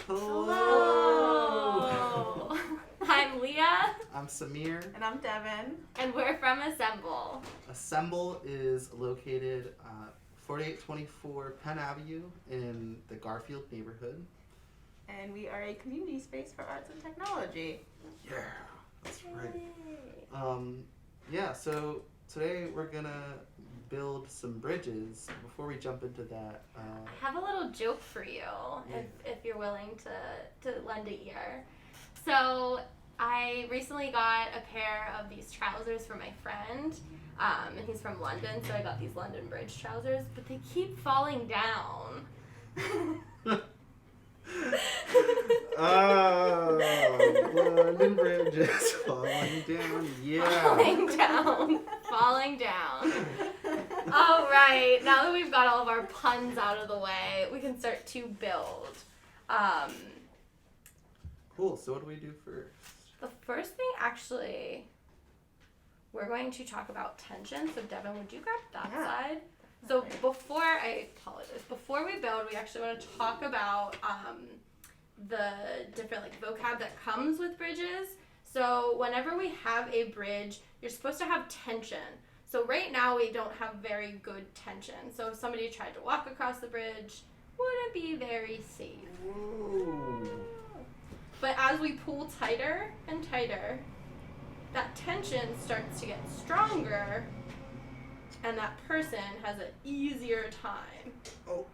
Hello! I'm Leah. I'm Samir. And I'm Devin. And we're from Assemble. Assemble is located 4824 Penn Avenue in the Garfield neighborhood. And we are a community space for arts and technology. Yeah, that's right. So today we're gonna build some bridges. Before we jump into that, I have a little joke for you, if you're willing to lend a ear. So I recently got a pair of these trousers for my friend, and he's from London, so I got these London Bridge trousers, but they keep falling down. Oh, London Bridge is falling down. Yeah. Falling down. All right, now that we've got all of our puns out of the way, we can start to build. Cool, so what do we do first? The first thing, actually, we're going to talk about tension. So Devin, would you grab that side? So before we build, we actually want to talk about the different vocab that comes with bridges. So whenever we have a bridge, you're supposed to have tension. So right now we don't have very good tension. So if somebody tried to walk across the bridge, wouldn't be very safe. Ooh. But as we pull tighter and tighter, that tension starts to get stronger, and that person has an easier time. Oh.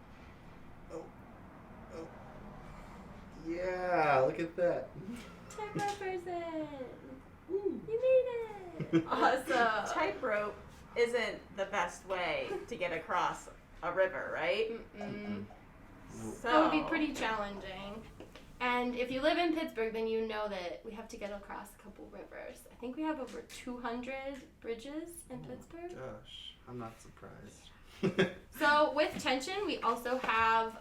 Yeah, look at that. Tightrope person. Woo. You made it. Awesome. Tightrope isn't the best way to get across a river, right? Mm-mm. So That would be pretty challenging. And if you live in Pittsburgh, then you know that we have to get across a couple rivers. I think we have over 200 bridges in Pittsburgh. Gosh, I'm not surprised. So with tension, we also have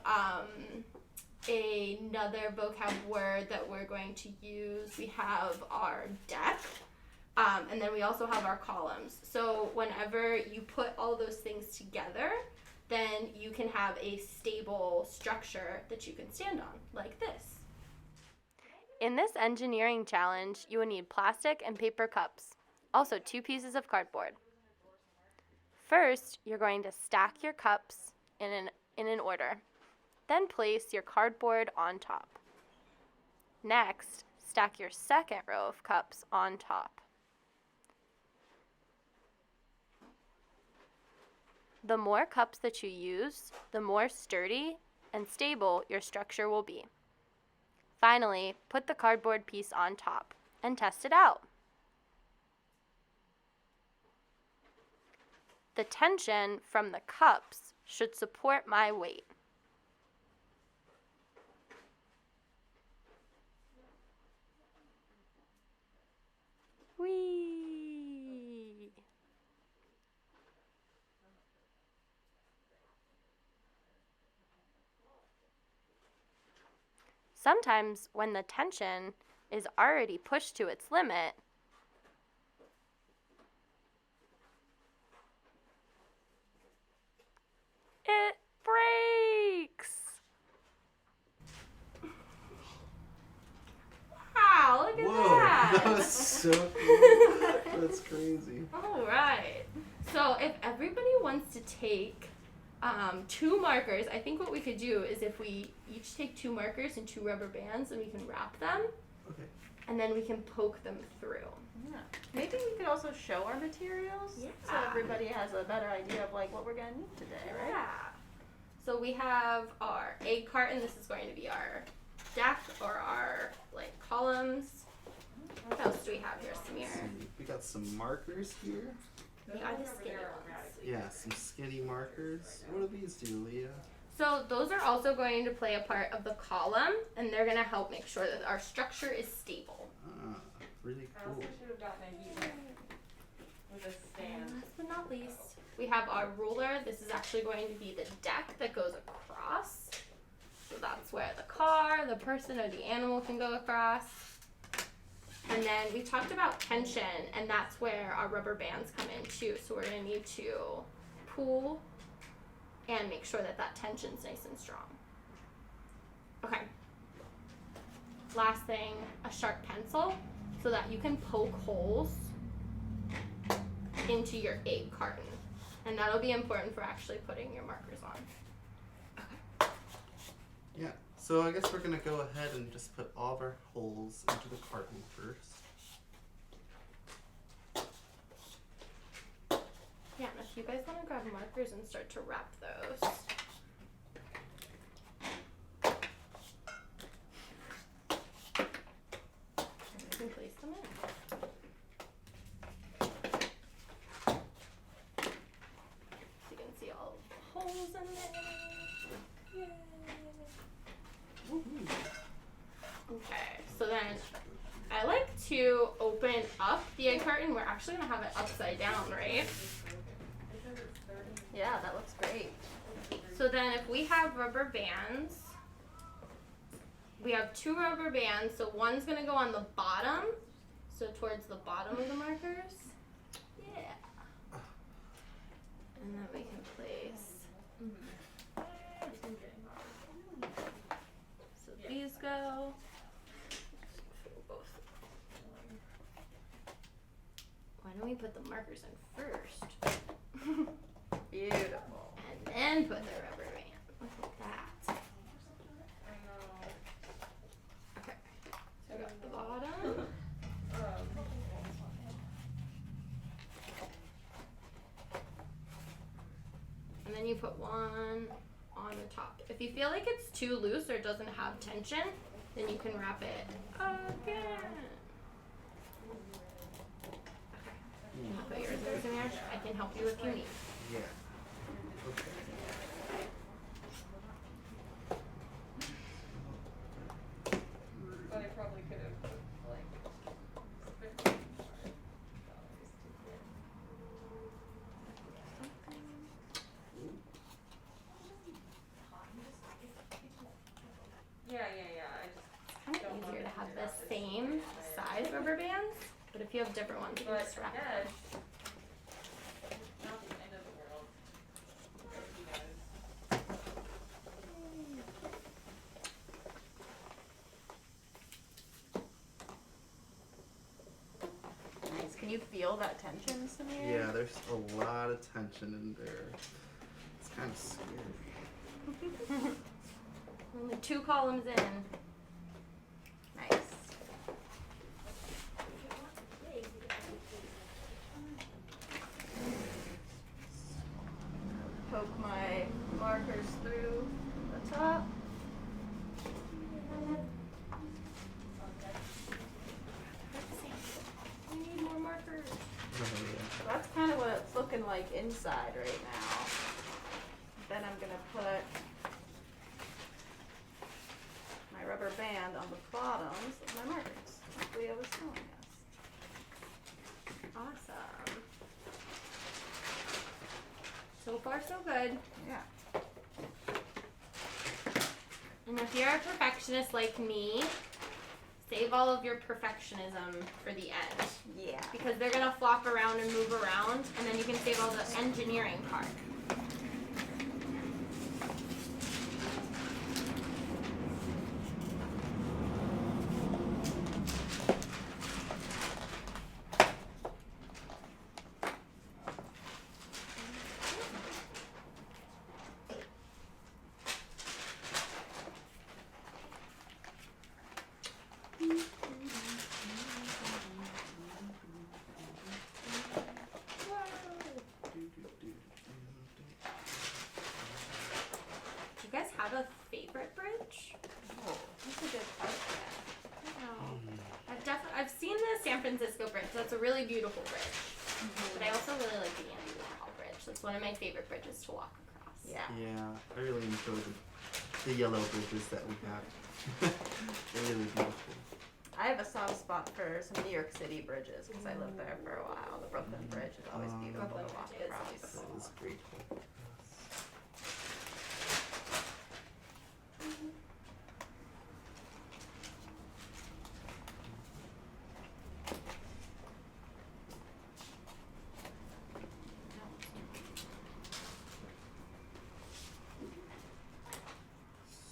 another vocab word that we're going to use. We have our deck, and then we also have our columns. So whenever you put all those things together, then you can have a stable structure that you can stand on, like this. In this engineering challenge, you will need plastic and paper cups, also 2 pieces of cardboard. First, you're going to stack your cups in an order. Then place your cardboard on top. Next, stack your second row of cups on top. The more cups that you use, the more sturdy and stable your structure will be. Finally, put the cardboard piece on top and test it out. The tension from the cups should support my weight. Whee! Sometimes when the tension is already pushed to its limit, it breaks. Wow, look at that. That was so cool. That's crazy. All right. So if everybody wants to take 2 markers, I think what we could do is if we each take 2 markers and 2 rubber bands, and we can wrap them. Okay. And then we can poke them through. Yeah. Maybe we could also show our materials so everybody has a better idea of what we're gonna need today, right? Yeah. So we have our egg carton. This is going to be our deck or our columns. What else do we have here, Samir? We got some markers here. We are the skinny ones. Yeah, some skinny markers. What do these do, Leah? So those are also going to play a part of the column, and they're going to help make sure that our structure is stable. Really cool. I also should have gotten a unit with a stand. And last but not least, we have our ruler. This is actually going to be the deck that goes across. So that's where the car, the person, or the animal can go across. And then we talked about tension, and that's where our rubber bands come in too. So we're going to need to pull and make sure that that tension's nice and strong. Okay. last thing, a sharp pencil so that you can poke holes into your egg carton. And that'll be important for actually putting your markers on. Yeah. So I guess we're gonna go ahead and just put all of our holes into the carton first. Yeah, and if you guys want to grab markers and start to wrap those. You can place them in. So you can see all the holes in there. Yay. Okay, so then I like to open up the egg carton. We're actually going to have it upside down, right? Yeah, that looks great. So then if we have rubber bands, we have 2 rubber bands, so one's going to go on the bottom, so towards the bottom of the markers. Yeah. And then we can place. So these go. Why don't we put the markers in first? Beautiful. And then put the rubber band. Look at that. Okay. So we got the bottom. And then you put one on the top. If you feel like it's too loose or it doesn't have tension, then you can wrap it again. Okay. You can put yours in there. I can help you if you need. Yeah. Okay. But I probably could have put like yeah. I just Kind of easier to have the same size rubber bands, but if you have different ones, you can but just wrap I them. guess not the end of the world. If you guys Nice. Can you feel that tension, Samir? Yeah, there's a lot of tension in there. It's kind of scary. Only 2 columns in. Nice. Poke my markers through the top. We need more markers. Oh, yeah. That's kind of what it's looking like inside right now. Then I'm gonna put my rubber band on the bottoms of my markers, like Leah was telling us. Awesome. So far, so good. Yeah. And if you're a perfectionist like me, save all of your perfectionism for the end. Yeah. Because they're gonna flop around and move around, and then you can save all the engineering part. Do you guys have a favorite bridge? Oh, that's a good question. I've seen the San Francisco Bridge. That's a really beautiful bridge. But I also really like the Andy Warhol Bridge. That's one of my favorite bridges to walk across. Yeah. Yeah, I really enjoy the yellow bridges that we have. They're really beautiful. I have a soft spot for some New York City bridges because I lived there for a while. The Brooklyn Bridge is always beautiful to walk Bridge is across. beautiful. That is great.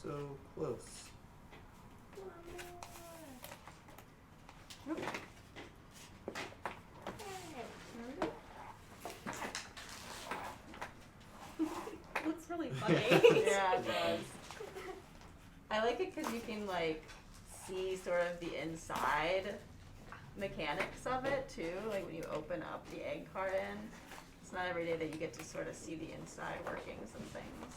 So close. Looks really funny. Yeah, it does. I like it because you can like see sort of the inside mechanics of it too. Like when you open up the egg carton, it's not every day that you get to sort of see the inside workings of things.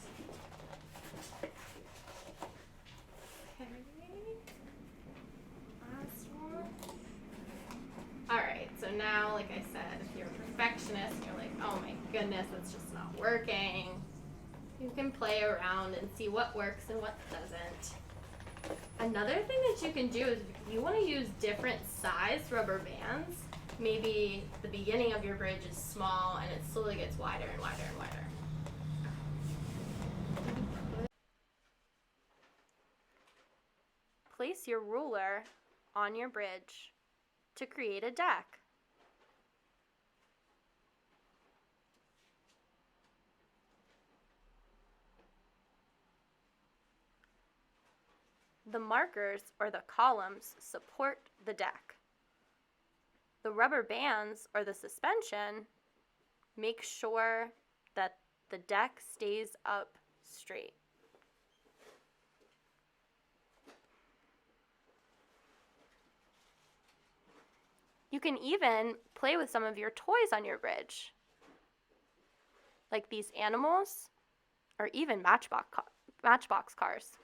Last one. Alright, so now, like I said, if you're a perfectionist, you're like, oh my goodness, it's just not working. You can play around and see what works and what doesn't. Another thing that you can do is if you want to use different size rubber bands, maybe the beginning of your bridge is small and it slowly gets wider and wider and wider. Place your ruler on your bridge to create a deck. The markers, or the columns, support the deck. The rubber bands, or the suspension, make sure that the deck stays up straight. You can even play with some of your toys on your bridge, like these animals, or even matchbox cars.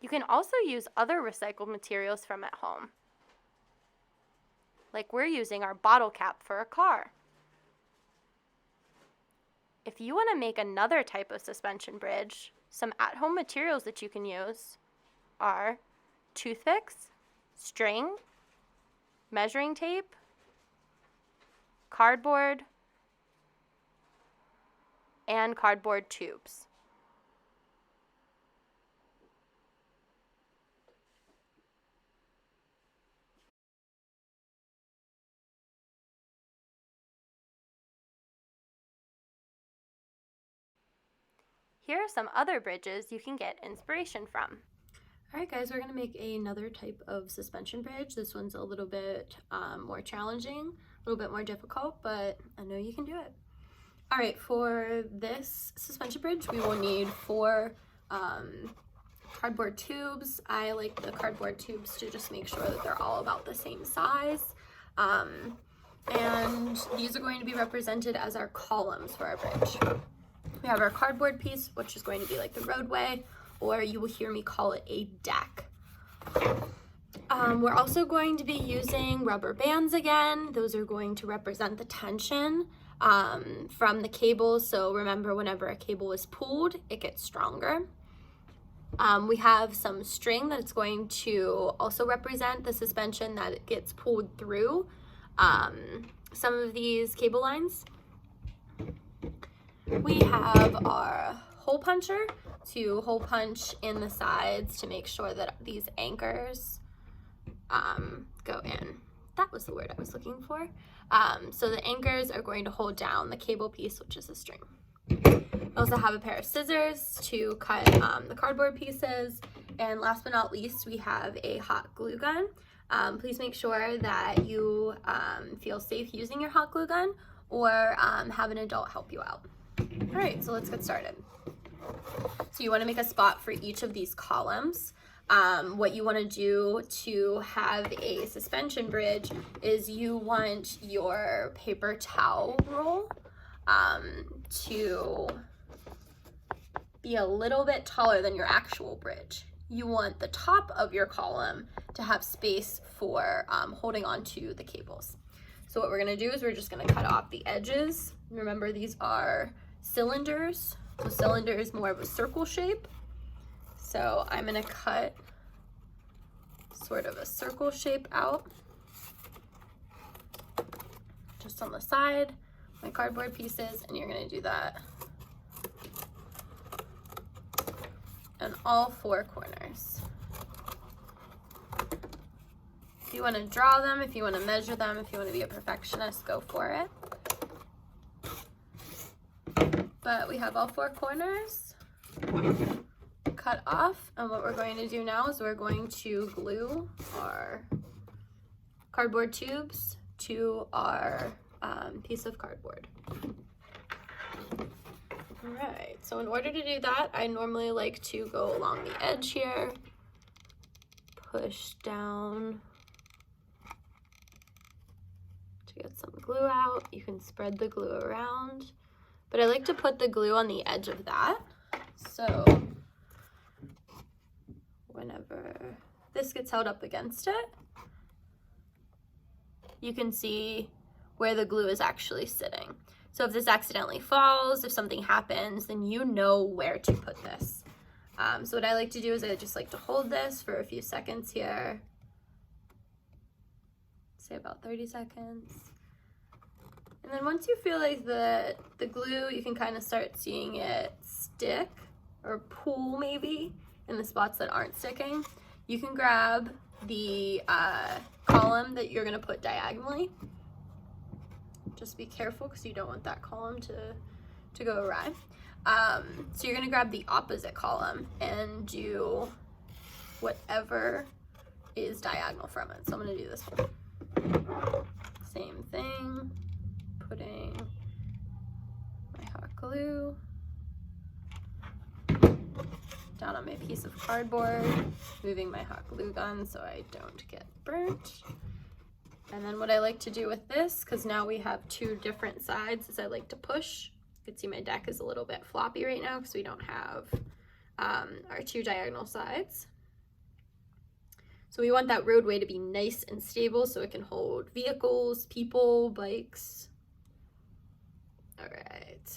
You can also use other recycled materials from at home. Like we're using our bottle cap for a car. If you want to make another type of suspension bridge, some at-home materials that you can use are toothpicks, string, measuring tape, cardboard, and cardboard tubes. Here are some other bridges you can get inspiration from. Alright guys, we're going to make another type of suspension bridge. This one's a little bit more challenging, a little bit more difficult, but I know you can do it. Alright, for this suspension bridge, we will need 4 cardboard tubes. I like the cardboard tubes to just make sure that they're all about the same size. And these are going to be represented as our columns for our bridge. We have our cardboard piece, which is going to be like the roadway, or you will hear me call it a deck. We're also going to be using rubber bands again. Those are going to represent the tension from the cable. So remember, whenever a cable is pulled, it gets stronger. We have some string that's going to also represent the suspension that it gets pulled through some of these cable lines. We have our hole puncher to hole punch in the sides to make sure that these anchors go in. That was the word I was looking for. So the anchors are going to hold down the cable piece, which is the string. We also have a pair of scissors to cut the cardboard pieces. And last but not least, we have a hot glue gun. Please make sure that you feel safe using your hot glue gun, or have an adult help you out. All right, so let's get started. So you want to make a spot for each of these columns. What you want to do to have a suspension bridge is you want your paper towel roll to be a little bit taller than your actual bridge. You want the top of your column to have space for holding onto the cables. So what we're going to do is we're just going to cut off the edges. Remember, these are cylinders. So cylinder is more of a circle shape. So I'm going to cut sort of a circle shape out just on the side, my cardboard pieces, and you're going to do that all 4 corners. If you want to draw them, if you want to measure them, if you want to be a perfectionist, go for it. But we have all 4 corners cut off, and what we're going to do now is we're going to glue our cardboard tubes to our piece of cardboard. Alright, so in order to do that, I normally like to go along the edge here, push down to get some glue out. You can spread the glue around, but I like to put the glue on the edge of that, so whenever this gets held up against it, you can see where the glue is actually sitting. So if this accidentally falls, if something happens, then you know where to put this. So what I like to do is I just like to hold this for a few seconds here. Say about 30 seconds. And then once you feel like the glue, you can kind of start seeing it stick or pool maybe in the spots that aren't sticking, you can grab the column that you're gonna put diagonally. Just be careful because you don't want that column to go awry. So you're gonna grab the opposite column and do whatever is diagonal from it. So I'm gonna do this one. Same thing, putting my hot glue down on my piece of cardboard, moving my hot glue gun so I don't get burnt. And then what I like to do with this, because now we have 2 different sides, is I like to push. You can see my deck is a little bit floppy right now because we don't have our 2 diagonal sides. So we want that roadway to be nice and stable so it can hold vehicles, people, bikes. All right.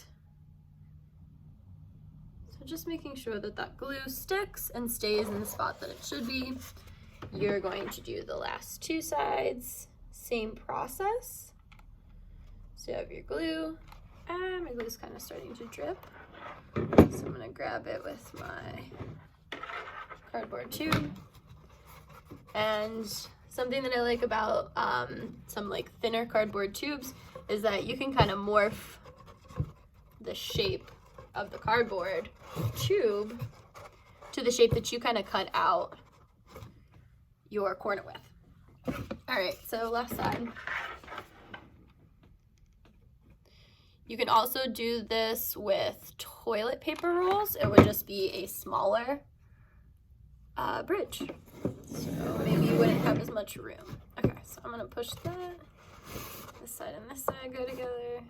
So just making sure that that glue sticks and stays in the spot that it should be. You're going to do the last 2 sides. Same process. So you have your glue, and my glue's kind of starting to drip. So I'm gonna grab it with my cardboard tube. And something that I like about some like thinner cardboard tubes is that you can kind of morph the shape of the cardboard tube to the shape that you kind of cut out your corner with. All right, so left side. You can also do this with toilet paper rolls. It would just be a smaller bridge. So maybe you wouldn't have as much room. Okay, so I'm gonna push that. This side and this side go together.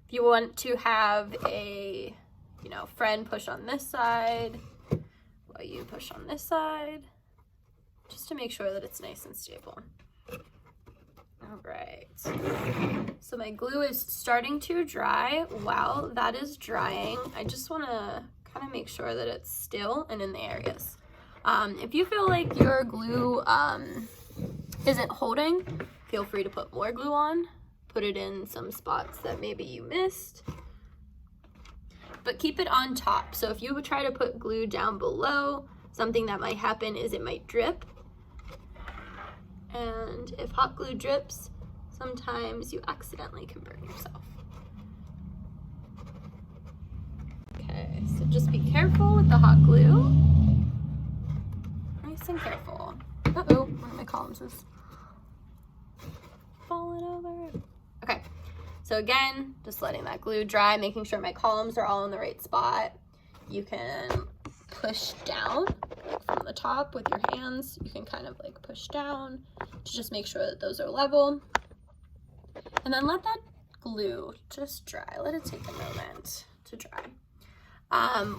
If you want to have a, friend push on this side while you push on this side, just to make sure that it's nice and stable. All right, so my glue is starting to dry. While that is drying, I just want to kind of make sure that it's still and in the areas. If you feel like your glue isn't holding, feel free to put more glue on. Put it in some spots that maybe you missed. But keep it on top. So if you would try to put glue down below, something that might happen is it might drip. And if hot glue drips, sometimes you accidentally can burn yourself. Okay, so just be careful with the hot glue. Nice and careful. Uh-oh, one of my columns is falling over. Okay, so again, just letting that glue dry, making sure my columns are all in the right spot. You can push down from the top with your hands. You can kind of like push down to just make sure that those are level. And then let that glue just dry. Let it take a moment to dry.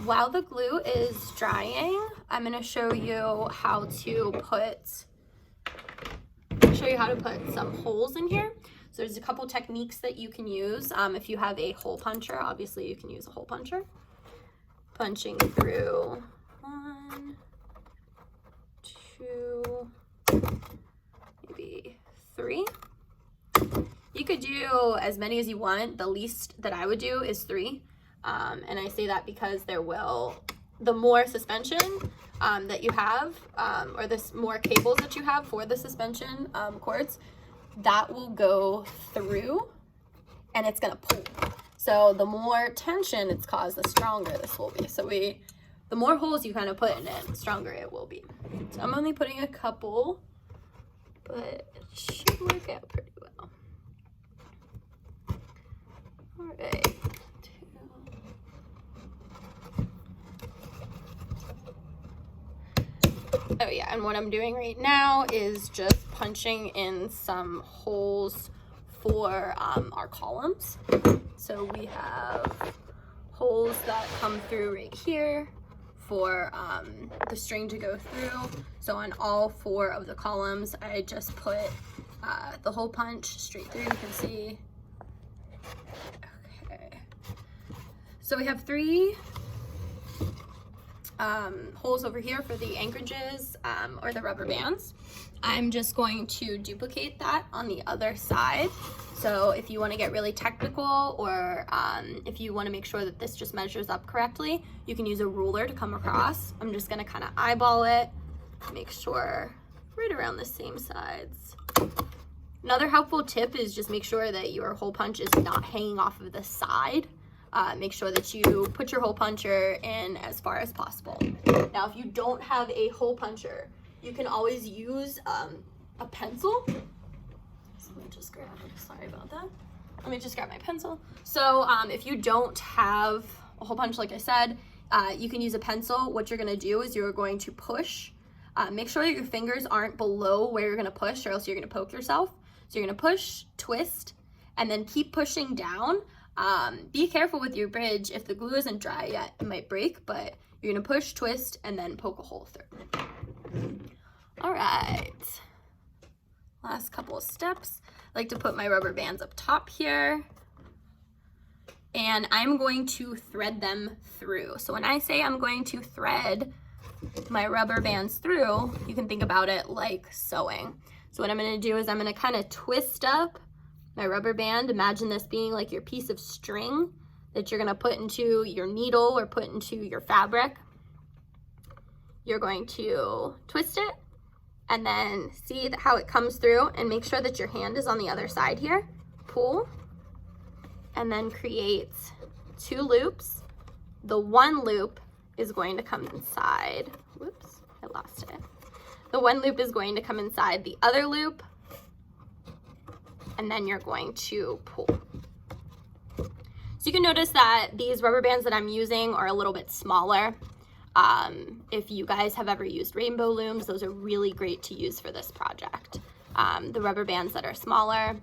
While the glue is drying, I'm going to show you how to put some holes in here. So there's a couple techniques that you can use. If you have a hole puncher, obviously you can use a hole puncher. Punching through 1, 2, maybe 3. You could do as many as you want. The least that I would do is 3. And I say that because there will the more suspension that you have, or this more cables that you have for the suspension cords, that will go through and it's gonna pull. So the more tension it's caused, the stronger this will be. So the more holes you kind of put in it, the stronger it will be. So I'm only putting a couple, but it should work out pretty well. All right. Oh yeah, and what I'm doing right now is just punching in some holes for our columns. So we have holes that come through right here for the string to go through. So on all 4 of the columns, I just put the hole punch straight through, you can see. Okay. So we have 3 holes over here for the anchorages or the rubber bands. I'm just going to duplicate that on the other side. So if you want to get really technical, or if you want to make sure that this just measures up correctly, you can use a ruler to come across. I'm just going to kind of eyeball it, make sure right around the same sides. Another helpful tip is just make sure that your hole punch is not hanging off of the side. Make sure that you put your hole puncher in as far as possible. Now, if you don't have a hole puncher, you can always use a pencil. So let me just grab, sorry about that. Let me just grab my pencil. So if you don't have a hole punch, like I said, you can use a pencil. What you're gonna do is you're going to push. Make sure that your fingers aren't below where you're gonna push, or else you're gonna poke yourself. So you're gonna push, twist, and then keep pushing down. Be careful with your bridge. If the glue isn't dry yet, it might break, but you're gonna push, twist, and then poke a hole through. All right, last couple of steps. I like to put my rubber bands up top here, and I'm going to thread them through. So when I say I'm going to thread my rubber bands through, you can think about it like sewing. So what I'm gonna do is I'm gonna kind of twist up my rubber band. Imagine this being like your piece of string that you're gonna put into your needle or put into your fabric. You're going to twist it and then see how it comes through, and make sure that your hand is on the other side here. Pull, and then create 2 loops. The one loop is going to come inside. Whoops, I lost it. The one loop is going to come inside the other loop, and then you're going to pull. So you can notice that these rubber bands that I'm using are a little bit smaller. If you guys have ever used rainbow looms, those are really great to use for this project. The rubber bands that are smaller,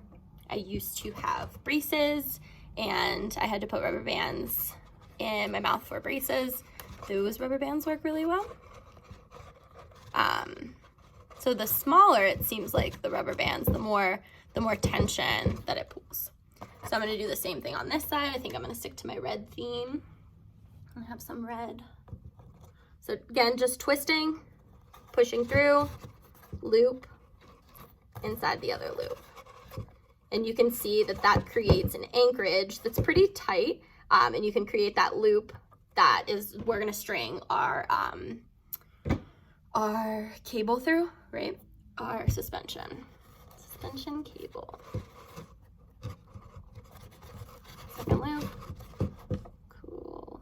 I used to have braces, and I had to put rubber bands in my mouth for braces. Those rubber bands work really well. So the smaller it seems like the rubber bands, the more tension that it pulls. So I'm gonna do the same thing on this side. I think I'm gonna stick to my red theme. I have some red. So again, just twisting, pushing through, loop, inside the other loop. And you can see that that creates an anchorage that's pretty tight, and you can create that loop that is, we're gonna string our cable through, right? Our suspension cable. Second loop. Cool.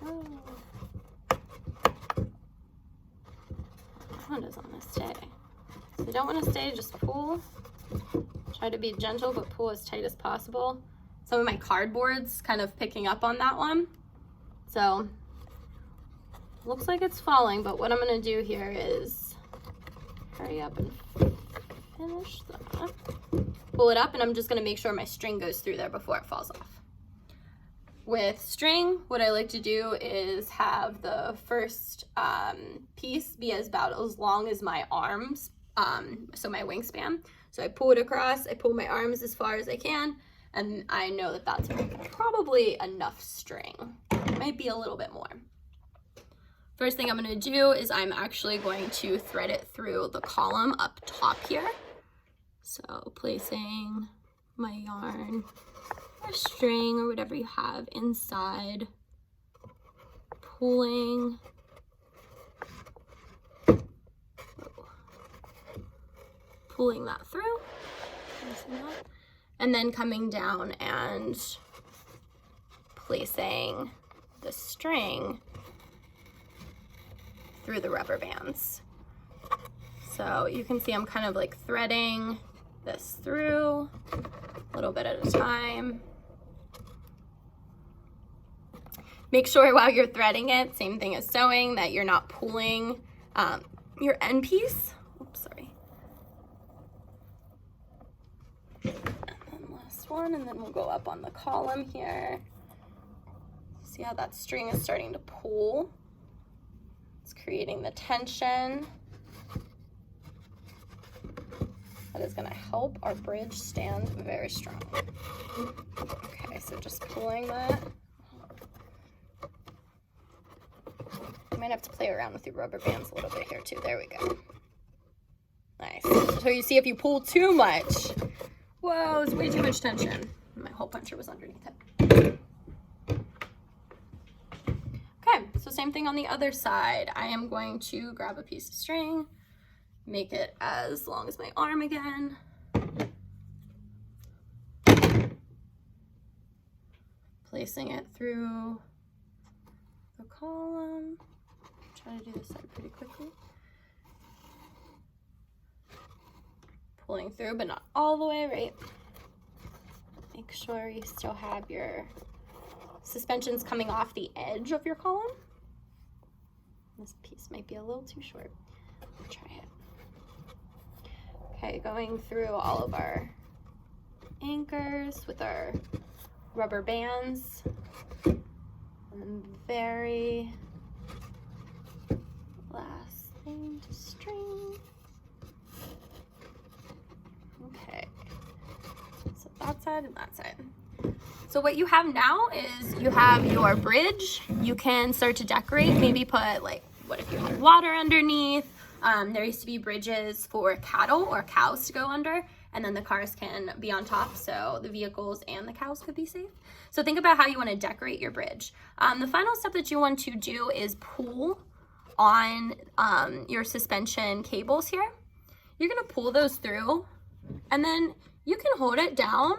Oh. One doesn't want to stay. So you don't want to stay, just pull. Try to be gentle, but pull as tight as possible. Some of my cardboard's kind of picking up on that one. So looks like it's falling, but what I'm gonna do here is hurry up and finish that. Pull it up, and I'm just gonna make sure my string goes through there before it falls off. With string, what I like to do is have the first piece be about as long as my arms, so my wingspan. So I pull it across, I pull my arms as far as I can, and I know that that's probably enough string. Might be a little bit more. First thing I'm gonna do is I'm actually going to thread it through the column up top here. So placing my yarn or string or whatever you have inside, pulling pulling that through. Can you see that? And then coming down and placing the string through the rubber bands. So you can see I'm kind of like threading this through a little bit at a time. Make sure while you're threading it, same thing as sewing, that you're not pulling your end piece. Oops, sorry. And then last one, and then we'll go up on the column here. See how that string is starting to pull? It's creating the tension. That is going to help our bridge stand very strong. Okay, so just pulling that. You might have to play around with your rubber bands a little bit here too. There we go. Nice. So you see if you pull too much, whoa, it's way too much tension. My hole puncher was underneath it. Okay, so same thing on the other side. I am going to grab a piece of string, make it as long as my arm again. Placing it through the column. Try to do this side pretty quickly. Pulling through, but not all the way, right? Make sure you still have your suspensions coming off the edge of your column. This piece might be a little too short. I'll try it. Okay, going through all of our anchors with our rubber bands. And then very last thing to string. Okay, so that side and that side. So what you have now is you have your bridge. You can start to decorate, maybe put like, what if you had water underneath? There used to be bridges for cattle or cows to go under, and then the cars can be on top, so the vehicles and the cows could be safe. So think about how you want to decorate your bridge. The final step that you want to do is pull on your suspension cables here. You're going to pull those through, and then you can hold it down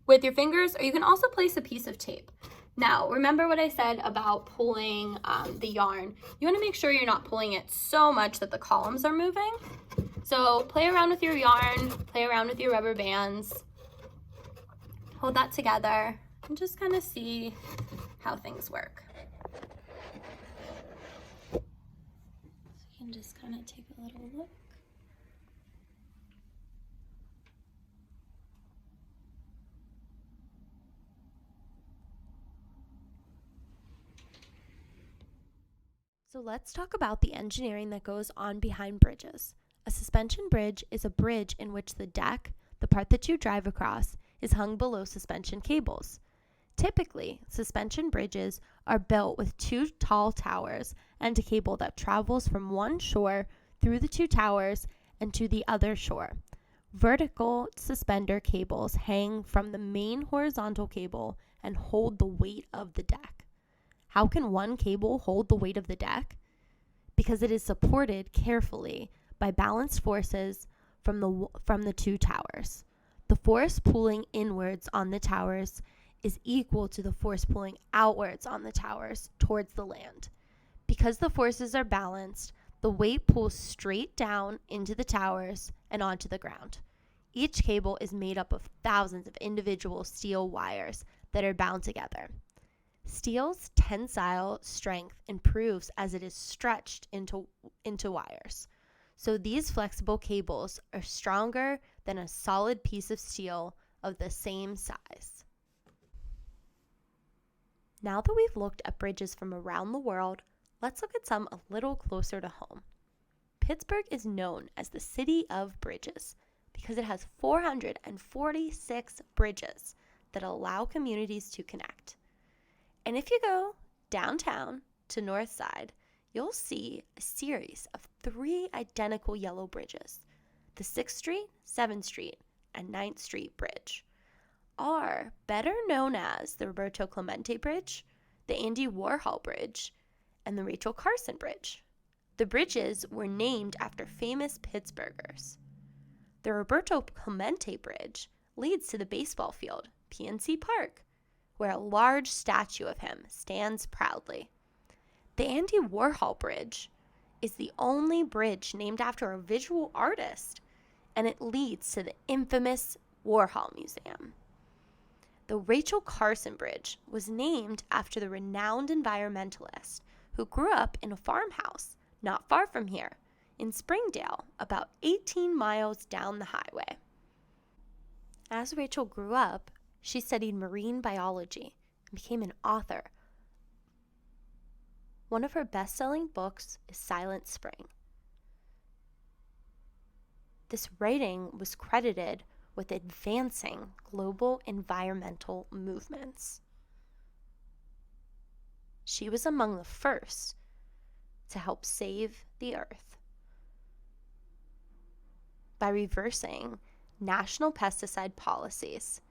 with your fingers, or you can also place a piece of tape. Now, remember what I said about pulling the yarn. You want to make sure you're not pulling it so much that the columns are moving. So play around with your yarn, play around with your rubber bands, hold that together, and just kind of see how things work. So you can just kind of take a little look. So let's talk about the engineering that goes on behind bridges. A suspension bridge is a bridge in which the deck, the part that you drive across, is hung below suspension cables. Typically, suspension bridges are built with two tall towers and a cable that travels from one shore through the two towers and to the other shore. Vertical suspender cables hang from the main horizontal cable and hold the weight of the deck. How can one cable hold the weight of the deck? Because it is supported carefully by balanced forces from the two towers. The force pulling inwards on the towers is equal to the force pulling outwards on the towers towards the land. Because the forces are balanced, the weight pulls straight down into the towers and onto the ground. Each cable is made up of thousands of individual steel wires that are bound together. Steel's tensile strength improves as it is stretched into wires. So these flexible cables are stronger than a solid piece of steel of the same size. Now that we've looked at bridges from around the world, let's look at some a little closer to home. Pittsburgh is known as the city of bridges because it has 446 bridges that allow communities to connect. And if you go downtown to North Side, you'll see a series of 3 identical yellow bridges. The 6th Street, 7th Street, and 9th Street Bridge are better known as the Roberto Clemente Bridge, the Andy Warhol Bridge, and the Rachel Carson Bridge. The bridges were named after famous Pittsburghers. The Roberto Clemente Bridge leads to the baseball field, PNC Park, where a large statue of him stands proudly. The Andy Warhol Bridge is the only bridge named after a visual artist, and it leads to the infamous Warhol Museum. The Rachel Carson Bridge was named after the renowned environmentalist who grew up in a farmhouse not far from here in Springdale, about 18 miles down the highway. As Rachel grew up, she studied marine biology and became an author. One of her best-selling books is Silent Spring. This writing was credited with advancing global environmental movements. She was among the first to help save the earth by reversing national pesticide policies.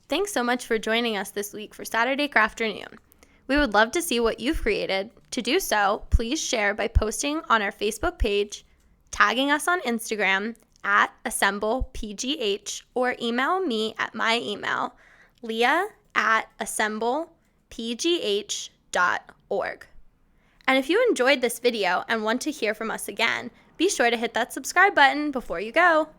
Thanks so much for joining us this week for Saturday Crafternoon. We would love to see what you've created. To do so, please share by posting on our Facebook page, tagging us on Instagram at AssemblePGH, or email me at my email, leah@assemblepgh.org. And if you enjoyed this video and want to hear from us again, be sure to hit that subscribe button before you go.